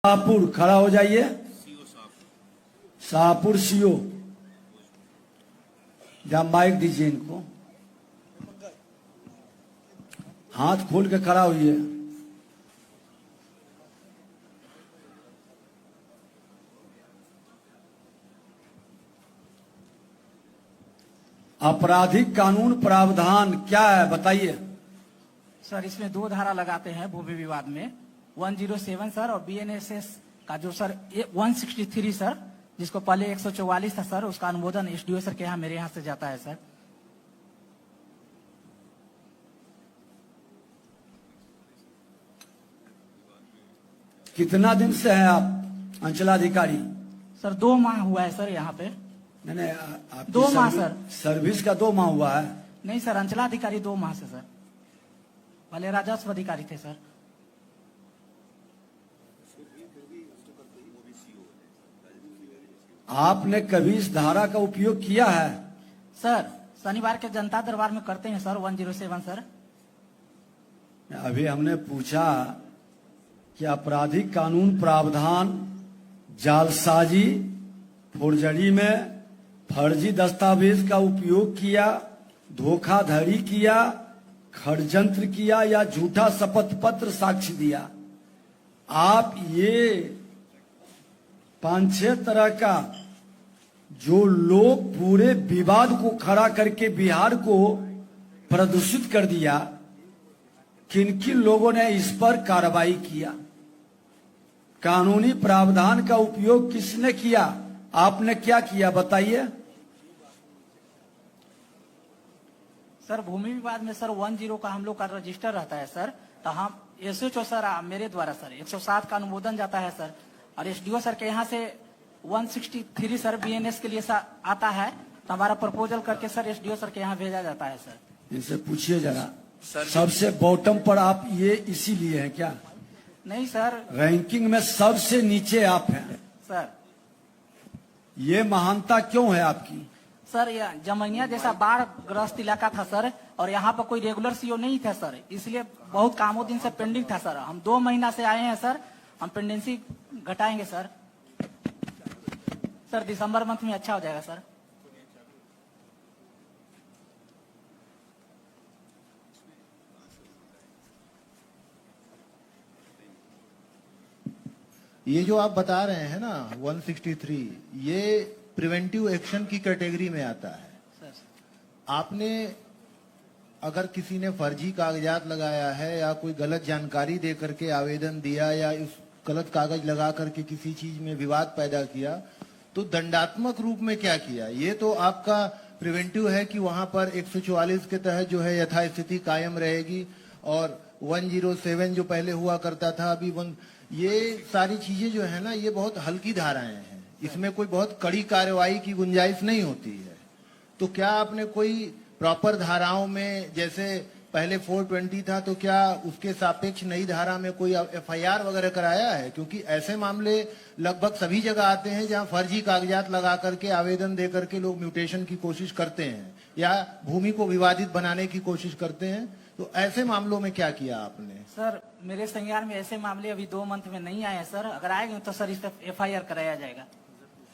शाहपुर खड़ा हो जाइए। शाहपुर सीओ, जहां माइक दीजिए इनको, हाथ खोल के खड़ा होइए। आपराधिक कानून प्रावधान क्या है बताइए। सर इसमें दो धारा लगाते हैं भूमि विवाद में, 107 सर और बीएनएसएस का जो सर 163 सर, जिसको पहले 144 था सर, उसका अनुमोदन एसडीओ सर के यहाँ मेरे यहाँ से जाता है सर। कितना दिन से हैं आप अंचलाधिकारी? सर 2 माह हुआ है सर यहाँ पे। नहीं, आपकी 2 माह सर। सर्विस का 2 माह हुआ है? नहीं सर, अंचलाधिकारी 2 माह से सर, पहले राजस्व अधिकारी थे सर। आपने कभी इस धारा का उपयोग किया है? सर शनिवार के जनता दरबार में करते हैं सर 107 सर। अभी हमने पूछा कि आपराधिक कानून प्रावधान जालसाजी, फोर्जरी में फर्जी दस्तावेज का उपयोग किया, धोखाधड़ी किया, षड्यंत्र किया या झूठा शपथ पत्र साक्ष्य दिया। आप ये 5-6 तरह का जो लोग पूरे विवाद को खड़ा करके बिहार को प्रदूषित कर दिया, किन किन लोगों ने इस पर कार्रवाई किया? कानूनी प्रावधान का उपयोग किसने किया? आपने क्या किया बताइए। सर भूमि विवाद में सर 10 का हम लोग का रजिस्टर रहता है सर, तो हम एसएचओ सर मेरे द्वारा सर 107 का अनुमोदन जाता है सर, और एसडीओ सर के यहाँ से 163 सर बीएनएस के लिए आता है, तो हमारा प्रपोजल करके सर एसडीओ सर के यहाँ भेजा जाता है सर। इनसे पूछिए जरा, सबसे बॉटम पर आप ये इसीलिए हैं क्या? नहीं सर, रैंकिंग में सबसे नीचे आप हैं सर। ये महानता क्यों है आपकी? सर यह जमैनिया जैसा बाढ़ ग्रस्त इलाका था सर, और यहाँ पर कोई रेगुलर सीओ नहीं था सर, इसलिए बहुत कामों दिन से पेंडिंग था सर। हम 2 महीना से आए हैं सर, हम पेंडेंसी घटाएंगे सर। सर दिसंबर मंथ में अच्छा हो जाएगा सर। ये जो आप बता रहे हैं ना 163, ये प्रिवेंटिव एक्शन की कैटेगरी में आता है। सर आपने अगर किसी ने फर्जी कागजात लगाया है या कोई गलत जानकारी दे करके आवेदन दिया या इस गलत कागज लगा करके किसी चीज में विवाद पैदा किया, तो दंडात्मक रूप में क्या किया? ये तो आपका प्रिवेंटिव है कि वहां पर 144 के तहत जो है यथास्थिति कायम रहेगी, और 107 जो पहले हुआ करता था अभी ये सारी चीजें जो है ना, ये बहुत हल्की धाराएं हैं, इसमें कोई बहुत कड़ी कार्रवाई की गुंजाइश नहीं होती है। तो क्या आपने कोई प्रॉपर धाराओं में, जैसे पहले 420 था, तो क्या उसके सापेक्ष नई धारा में कोई एफआईआर वगैरह कराया है? क्योंकि ऐसे मामले लगभग सभी जगह आते हैं जहां फर्जी कागजात लगा करके आवेदन दे करके लोग म्यूटेशन की कोशिश करते हैं या भूमि को विवादित बनाने की कोशिश करते हैं। तो ऐसे मामलों में क्या किया आपने? सर मेरे संज्ञान में ऐसे मामले अभी 2 मंथ में नहीं आए हैं सर, अगर आएंगे तो सर इस पर एफआईआर कराया जाएगा।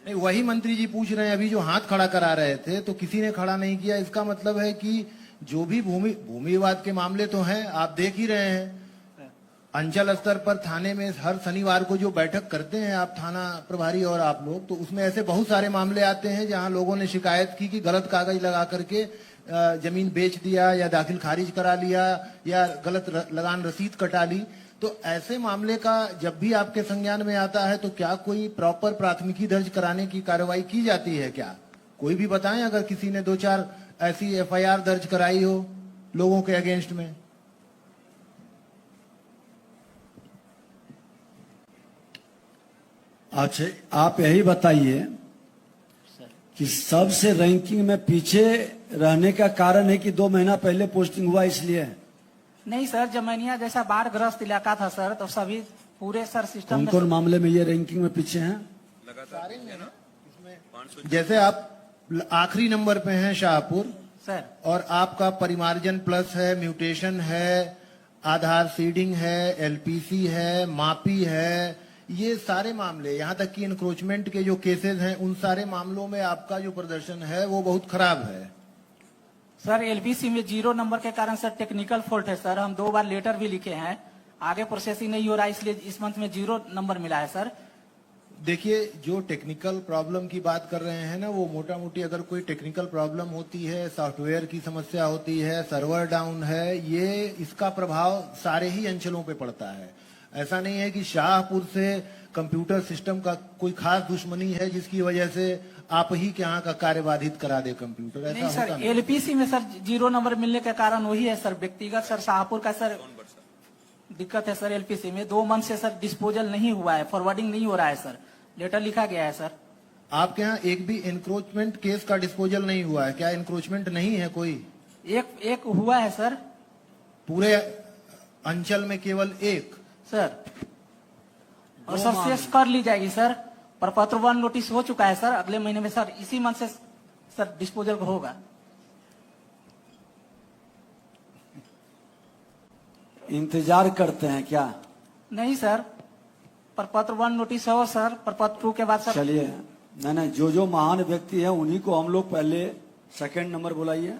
नहीं, वही मंत्री जी पूछ रहे हैं, अभी जो हाथ खड़ा करा रहे थे तो किसी ने खड़ा नहीं किया। इसका मतलब है कि जो भी भूमि विवाद के मामले तो हैं, आप देख ही रहे हैं, अंचल स्तर पर थाने में हर शनिवार को जो बैठक करते हैं आप थाना प्रभारी और आप लोग, तो उसमें ऐसे बहुत सारे मामले आते हैं जहां लोगों ने शिकायत की कि गलत कागज लगा करके जमीन बेच दिया या दाखिल खारिज करा लिया या गलत लगान रसीद कटा ली। तो ऐसे मामले का जब भी आपके संज्ञान में आता है तो क्या कोई प्रॉपर प्राथमिकी दर्ज कराने की कार्रवाई की जाती है क्या? कोई भी बताएं अगर किसी ने 2-4 ऐसी एफआईआर दर्ज कराई हो लोगों के अगेंस्ट में। अच्छा, आप यही बताइए कि सबसे रैंकिंग में पीछे रहने का कारण है कि 2 महीना पहले पोस्टिंग हुआ इसलिए? नहीं सर, जमैनिया जैसा बाढ़ ग्रस्त इलाका था सर, तो सभी पूरे सर सिस्टम कौन मामले में ये रैंकिंग में पीछे हैं? सारे में ना, इसमें जैसे आप आखिरी नंबर पे हैं शाहपुर सर, और आपका परिमार्जन प्लस है, म्यूटेशन है, आधार सीडिंग है, एलपीसी है, मापी है, ये सारे मामले, यहाँ तक कि इंक्रोचमेंट के जो केसेस हैं, उन सारे मामलों में आपका जो प्रदर्शन है वो बहुत खराब है। सर एलपीसी में 0 नंबर के कारण सर टेक्निकल फॉल्ट है सर, हम 2 बार लेटर भी लिखे हैं, आगे प्रोसेसिंग नहीं हो रहा है, इसलिए इस मंथ में 0 नंबर मिला है सर। देखिए, जो टेक्निकल प्रॉब्लम की बात कर रहे हैं ना, वो मोटा मोटी अगर कोई टेक्निकल प्रॉब्लम होती है, सॉफ्टवेयर की समस्या होती है, सर्वर डाउन है, ये इसका प्रभाव सारे ही अंचलों पे पड़ता है। ऐसा नहीं है कि शाहपुर से कंप्यूटर सिस्टम का कोई खास दुश्मनी है जिसकी वजह से आप ही के यहाँ का कार्य बाधित करा दे कंप्यूटर, ऐसा नहीं होता सर, नहीं। एलपीसी में सर 0 नंबर मिलने का कारण वही है सर, व्यक्तिगत सर शाहपुर का सर दिक्कत है सर। एलपीसी में 2 मंथ से सर डिस्पोजल नहीं हुआ है, फॉरवर्डिंग नहीं हो रहा है सर, लेटर लिखा गया है सर। आपके यहाँ एक भी इंक्रोचमेंट केस का डिस्पोजल नहीं हुआ है क्या? इंक्रोचमेंट नहीं है कोई? एक हुआ है सर, पूरे अंचल में केवल एक सर, और सर शेष कर ली जाएगी सर। प्रपत्र 1 नोटिस हो चुका है सर, अगले महीने में सर, इसी मंथ से सर डिस्पोजल होगा। इंतजार करते हैं क्या? नहीं सर, प्रपत्र 1 नोटिस हो सर, प्रपत्र 2 के बाद सर। चलिए, नहीं जो महान व्यक्ति है उन्हीं को हम लोग पहले सेकंड नंबर बुलाइए।